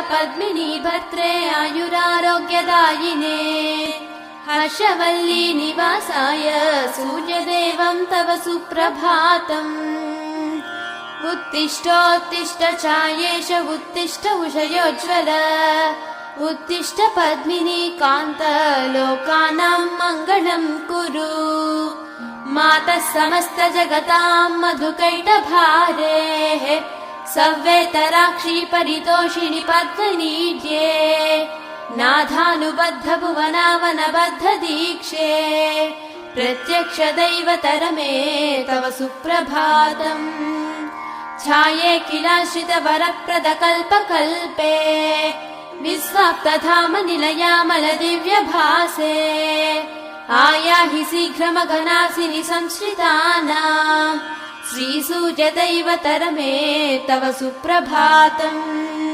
पद्मिनी भद्रे आयुरारोग्यदायिने हर्षवल्ली निवासाय सूर्यदेवं तव सुप्रभातम्। उत्तिष्ठोत्तिष्ठ चायेश उत्तिष्ठ उषयोज्ज्वल उत्तिष्ठ पद्मिनी कान्त लोकानां मङ्गलं कुरु। मातः समस्त जगतां मधुकैटभारेः सव्येतराक्षी परितोषिणि पद्मनीड्ये नाथानुबद्ध भुवनावनबद्ध दीक्षे प्रत्यक्ष दैवतरमे तव सुप्रभातम्। छाये किलाश्रित वरप्रद कल्पकल्पे विस्वाप्तधाम निलयामल दिव्यभासे आयाहि शीघ्रमघनासिनि संश्रितानां श्रीसूर्यदैवतरमे तव सुप्रभातम्।